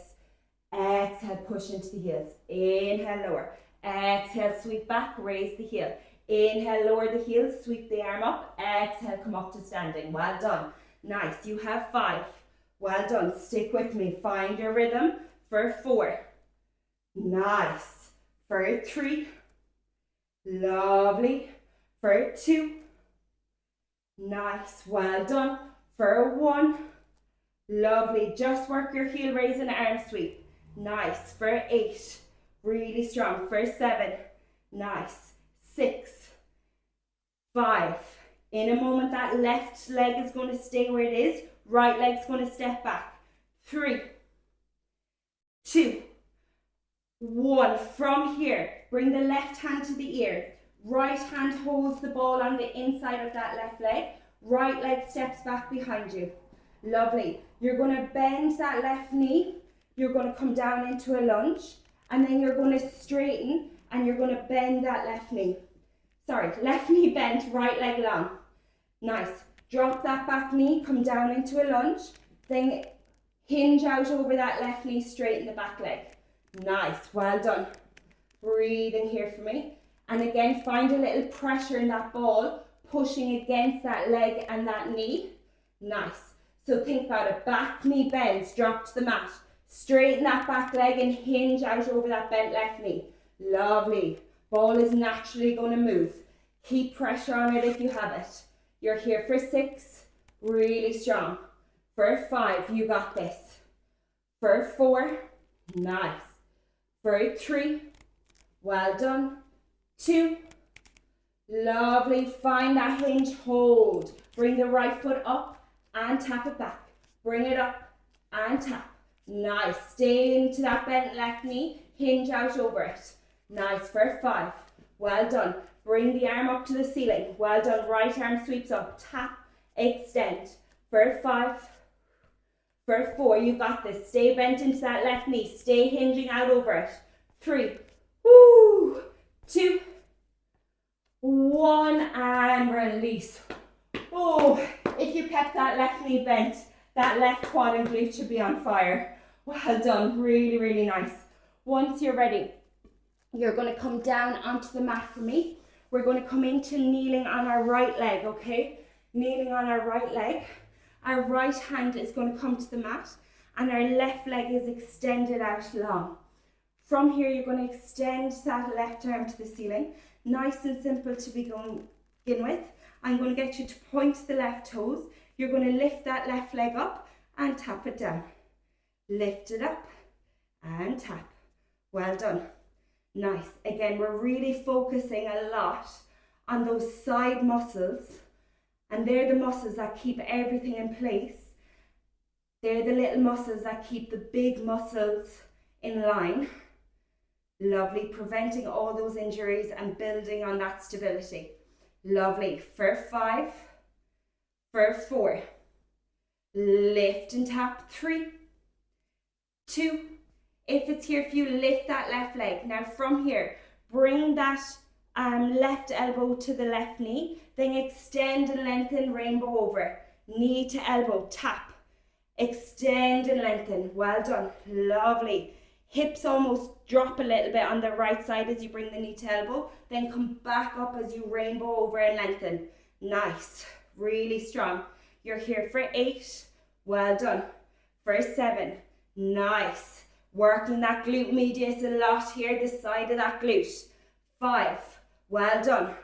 Exhale, push into the heels. Inhale, lower. Exhale, sweep back, raise the heel. Inhale, lower the heels, sweep the arm up. Exhale, come up to standing. Well done. Nice. You have 5. Well done. Stick with me. Find your rhythm for 4. Nice. For 3. Lovely. For 2. Nice. Well done. For 1. Lovely. Just work your heel raise and arm sweep. Nice. For 8. Really strong. For 7. Nice. 6. 5. In a moment, that left leg is going to stay where it is. Right leg's going to step back. 3, 2, 1. From here, bring the left hand to the ear. Right hand holds the ball on the inside of that left leg. Right leg steps back behind you. Lovely. You're going to bend that left knee. You're going to come down into a lunge. And then you're going to straighten and you're going to bend that left knee. Sorry, left knee bent, right leg long. Nice. Drop that back knee, come down into a lunge. Then hinge out over that left knee, straighten the back leg. Nice, well done. Breathing here for me. And again, find a little pressure in that ball, pushing against that leg and that knee. Nice. So think about it. Back knee bends, drop to the mat. Straighten that back leg and hinge out over that bent left knee. Lovely. Ball is naturally going to move. Keep pressure on it if you have it. You're here for 6. Really strong. For 5, you got this. For 4, nice. For 3, well done. 2, lovely. Find that hinge, hold. Bring the right foot up and tap it back. Bring it up and tap. Nice. Stay into that bent left knee. Hinge out over it. Nice. For 5. Well done. Bring the arm up to the ceiling. Well done. Right arm sweeps up. Tap. Extend. For 5. For 4. You got this. Stay bent into that left knee. Stay hinging out over it. 3. 2. 1. And release. Oh, if you kept that left knee bent, that left quad and glute should be on fire. Well done. Really, really nice. Once you're ready, you're going to come down onto the mat for me. We're going to come into kneeling on our right leg, okay? Kneeling on our right leg. Our right hand is going to come to the mat and our left leg is extended out long. From here, you're going to extend that left arm to the ceiling. Nice and simple to begin with. I'm going to get you to point the left toes. You're going to lift that left leg up and tap it down. Lift it up and tap. Well done. Nice. Again, we're really focusing a lot on those side muscles, and they're the muscles that keep everything in place. They're the little muscles that keep the big muscles in line. Lovely, preventing all those injuries and building on that stability. Lovely, for 5, for 4, lift and tap, 3, 2, if it's here for you, lift that left leg. Now from here, bring that left elbow to the left knee, then extend and lengthen, rainbow over, knee to elbow, tap, extend and lengthen, well done, lovely. Hips almost drop a little bit on the right side as you bring the knee to elbow, then come back up as you rainbow over and lengthen. Nice, really strong. You're here for 8, well done. For 7, nice. Working that glute medius a lot here, the side of that glute. 5, well done.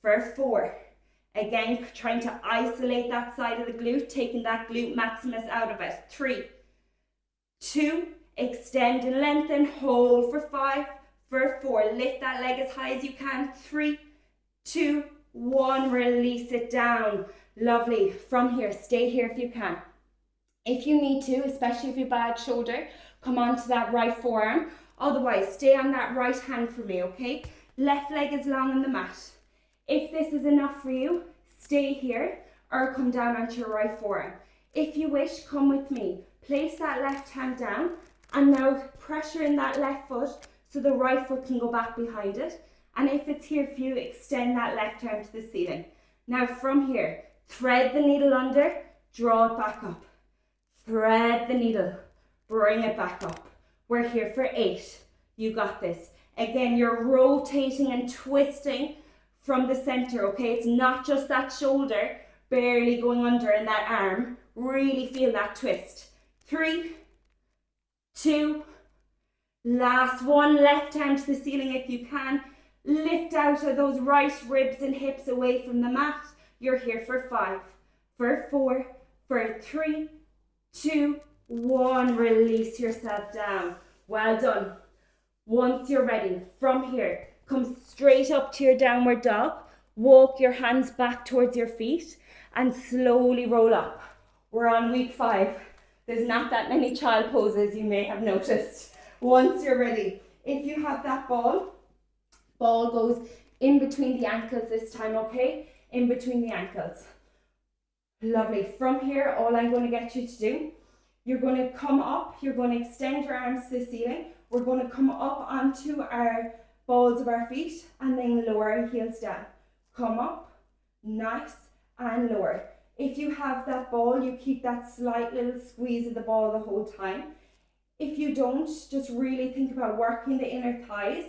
For 4, again, trying to isolate that side of the glute, taking that glute maximus out of it. 3, 2, extend and lengthen, hold for 5, for 4, lift that leg as high as you can, 3, 2, 1, release it down. Lovely. From here, stay here if you can. If you need to, especially if you're bad shoulder, come onto that right forearm. Otherwise, stay on that right hand for me, okay? Left leg is long on the mat. If this is enough for you, stay here or come down onto your right forearm. If you wish, come with me. Place that left hand down and now pressure in that left foot so the right foot can go back behind it. And if it's here for you, extend that left arm to the ceiling. Now from here, thread the needle under, draw it back up. Thread the needle, bring it back up. We're here for 8. You got this. Again, you're rotating and twisting from the center, okay? It's not just that shoulder barely going under in that arm. Really feel that twist. 3, 2, last one. Left hand to the ceiling if you can. Lift out of those right ribs and hips away from the mat. You're here for 5, for 4, for 3, 2, 1. Release yourself down. Well done. Once you're ready, from here, come straight up to your downward dog. Walk your hands back towards your feet and slowly roll up. We're on week 5. There's not that many child poses, you may have noticed. Once you're ready, if you have that ball goes in between the ankles this time, okay? In between the ankles. Lovely. From here, all I'm going to get you to do, you're going to come up, you're going to extend your arms to the ceiling. We're going to come up onto our balls of our feet and then lower our heels down. Come up, nice, and lower. If you have that ball, you keep that slight little squeeze of the ball the whole time. If you don't, just really think about working the inner thighs.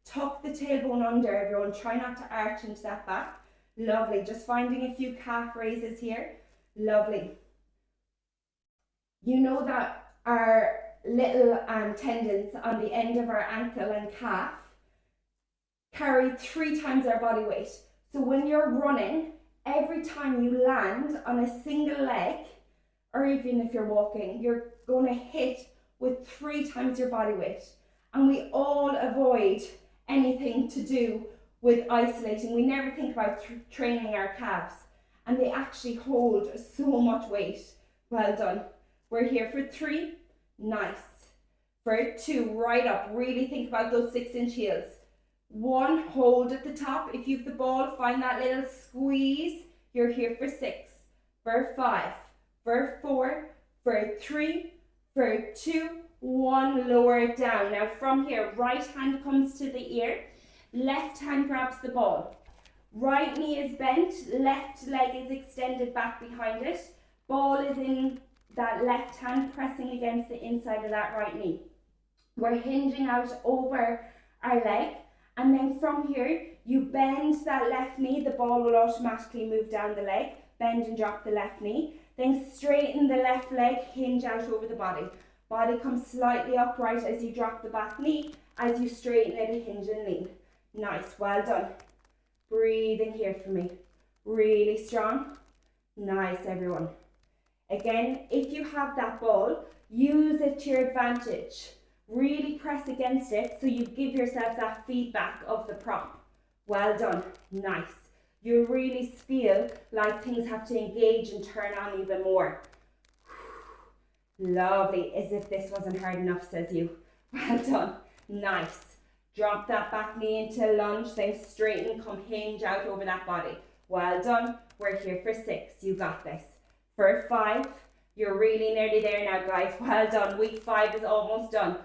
Tuck the tailbone under, everyone. Try not to arch into that back. Lovely. Just finding a few calf raises here. Lovely. You know that our little tendons on the end of our ankle and calf carry 3 times our body weight. So when you're running, every time you land on a single leg, or even if you're walking, you're going to hit with 3 times your body weight. And we all avoid anything to do with isolating. We never think about training our calves, and they actually hold so much weight. Well done. We're here for 3, nice. For 2, right up, really think about those 6-inch heels. 1, hold at the top. If you have the ball, find that little squeeze. You're here for 6, for 5, for 4, for 3, for 2, 1, lower it down. Now from here, right hand comes to the ear, left hand grabs the ball. Right knee is bent, left leg is extended back behind it. Ball is in that left hand pressing against the inside of that right knee. We're hinging out over our leg, and then from here, you bend that left knee, the ball will automatically move down the leg, bend and drop the left knee, then straighten the left leg, hinge out over the body. Body comes slightly upright as you drop the back knee, as you straighten it, hinge and lean. Nice, well done. Breathing here for me. Really strong. Nice, everyone. Again, if you have that ball, use it to your advantage. Really press against it so you give yourself that feedback of the prop. Well done. Nice. you really feel like things have to engage and turn on even more. Lovely, as if this wasn't hard enough, says you. Well done, nice. Drop that back knee into a lunge, then straighten, come hinge out over that body. Well done, we're here for 6, you got this. For 5, you're really nearly there now, guys. Well done, week 5 is almost done.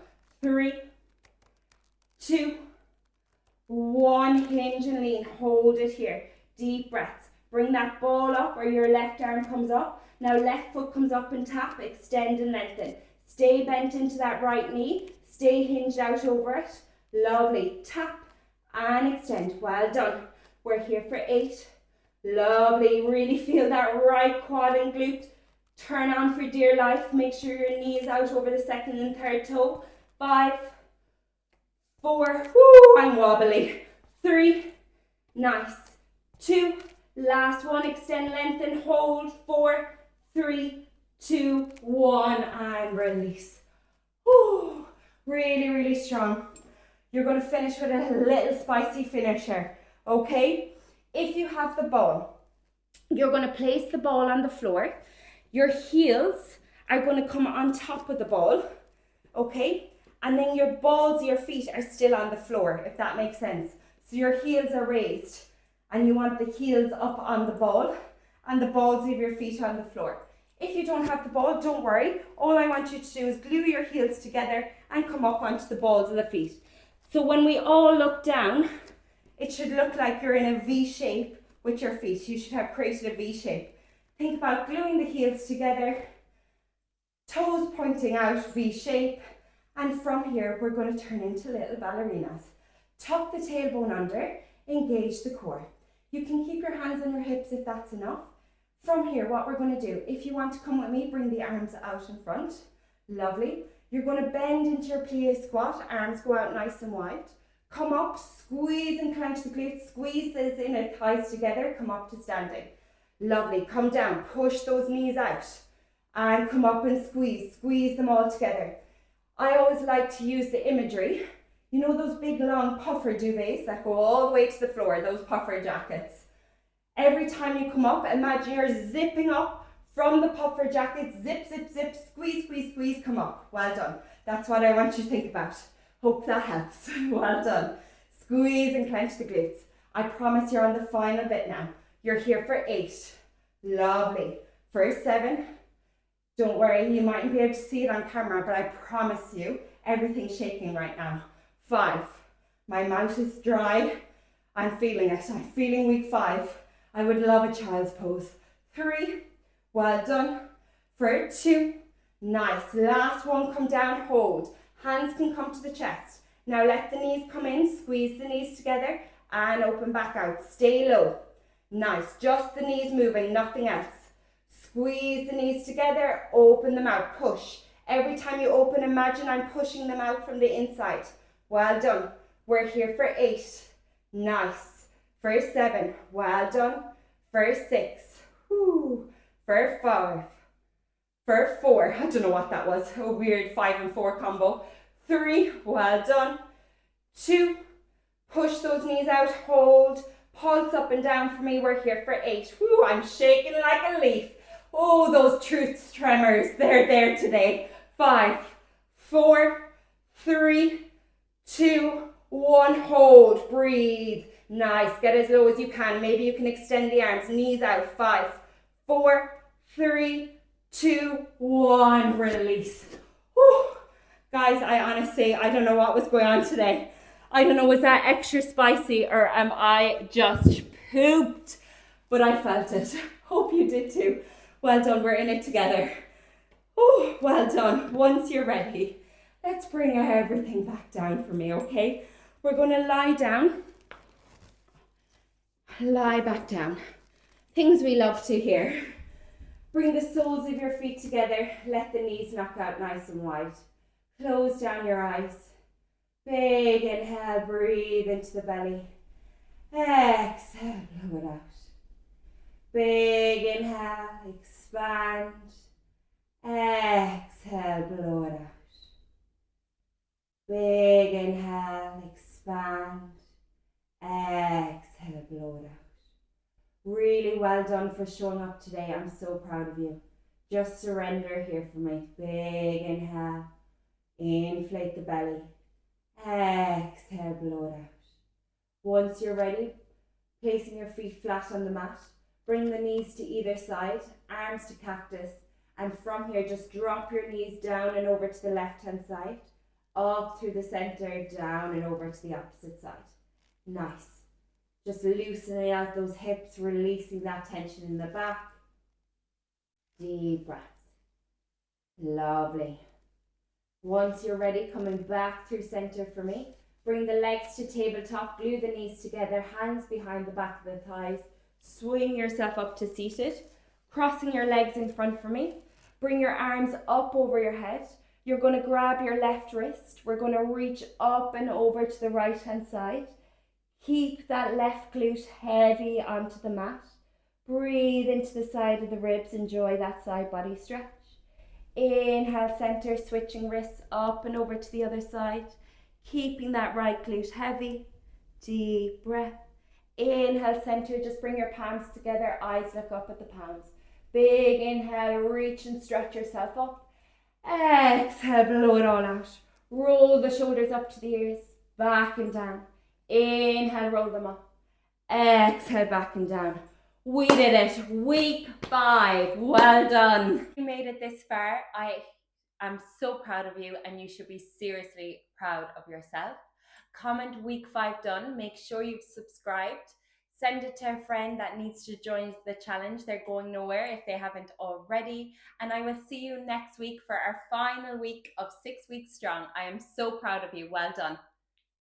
3, 2, 1, hinge and lean, hold it here. Deep breaths, bring that ball up or your left arm comes up. Now left foot comes up and tap, extend and lengthen. Stay bent into that right knee, stay hinged out over it. Lovely, tap and extend, well done. We're here for 8, lovely, really feel that right quad and glute. Turn on for dear life, make sure your knee is out over the second and third toe. 5, 4, whoo, I'm wobbly. 3, nice. 2, last one, extend, lengthen, hold. 4, 3, 2, 1, and release. Whoo, really, really strong. You're going to finish with a little spicy finisher, okay? If you have the ball, you're going to place the ball on the floor. Your heels are going to come on top of the ball, okay? And then your balls of your feet are still on the floor, if that makes sense. So your heels are raised, and you want the heels up on the ball, and the balls of your feet on the floor. If you don't have the ball, don't worry. All I want you to do is glue your heels together and come up onto the balls of the feet. So when we all look down, it should look like you're in a V shape with your feet. You should have created a V shape. Think about gluing the heels together, toes pointing out, V shape, and from here we're going to turn into little ballerinas. Tuck the tailbone under, engage the core. You can keep your hands on your hips if that's enough. From here, what we're going to do, if you want to come with me, bring the arms out in front. Lovely. You're going to bend into your plie squat, arms go out nice and wide. Come up, squeeze and clench the glutes, squeeze those inner thighs together, come up to standing. Lovely, come down, push those knees out and come up and squeeze them all together. I always like to use the imagery, you know those big long puffer duvets that go all the way to the floor, those puffer jackets. Every time you come up, imagine you're zipping up from the puffer jacket, zip, zip, zip, squeeze, squeeze, squeeze, come up. Well done. That's what I want you to think about. Hope that helps. Well done. Squeeze and clench the glutes. I promise you're on the final bit now. You're here for 8. Lovely. For 7. Don't worry, you mightn't be able to see it on camera, but I promise you, everything's shaking right now. 5. My mouth is dry. I'm feeling it. I'm feeling week 5. I would love a child's pose. 3. Well done. For 2. Nice. Last one, come down, hold. Hands can come to the chest. Now let the knees come in, squeeze the knees together and open back out. Stay low. Nice. Just the knees moving, nothing else. Squeeze the knees together, open them out, push. Every time you open, imagine I'm pushing them out from the inside. Well done. We're here for 8. Nice. For 7. Well done. For 6. Whew. For 5. For 4. I don't know what that was. A weird 5 and 4 combo. 3. Well done. 2. Push those knees out. Hold. Pulse up and down for me. We're here for 8. Whew, I'm shaking like a leaf. Oh, those truth tremors. They're there today. 5, 4, 3, 2, 1. Hold. Breathe. Nice. Get as low as you can. Maybe you can extend the arms. Knees out. 5, 4, 3, 2, 1. Release. Whew. Guys, I don't know what was going on today. I don't know, was that extra spicy or am I just pooped? But I felt it. Hope you did too. Well done, we're in it together. Oh, well done. Once you're ready, let's bring everything back down for me, okay? We're going to lie down. Lie back down. Things we love to hear. Bring the soles of your feet together. Let the knees knock out nice and wide. Close down your eyes. Big inhale, breathe into the belly. Exhale, blow it out. Big inhale, expand. Exhale, blow it out. Big inhale, expand. Exhale, blow it out. well done for showing up today. I'm so proud of you. Just surrender here for me. Big inhale. Inflate the belly. Exhale, blow it out. Once you're ready, placing your feet flat on the mat, bring the knees to either side, arms to cactus, and from here just drop your knees down and over to the left hand side, up through the center, down and over to the opposite side. Nice. Just loosening out those hips, releasing that tension in the back. Deep breaths. Lovely. Once you're ready, coming back through center for me, bring the legs to tabletop, glue the knees together, hands behind the back of the thighs, swing yourself up to seated, crossing your legs in front for me, bring your arms up over your head. You're going to grab your left wrist, we're going to reach up and over to the right hand side. Keep that left glute heavy onto the mat. Breathe into the side of the ribs, enjoy that side body stretch. Inhale, center, switching wrists up and over to the other side. Keeping that right glute heavy. Deep breath. Inhale, center, just bring your palms together, eyes look up at the palms. Big inhale, reach and stretch yourself up. Exhale, blow it all out. Roll the shoulders up to the ears, back and down. Inhale, roll them up. Exhale, back and down. We did it. Week 5. Well done. You made it this far. I'm so proud of you, and you should be seriously proud of yourself. Comment week 5 done. Make sure you've subscribed. Send it to a friend that needs to join the challenge. They're going nowhere if they haven't already. And I will see you next week for our final week of 6 weeks strong. I am so proud of you. Well done.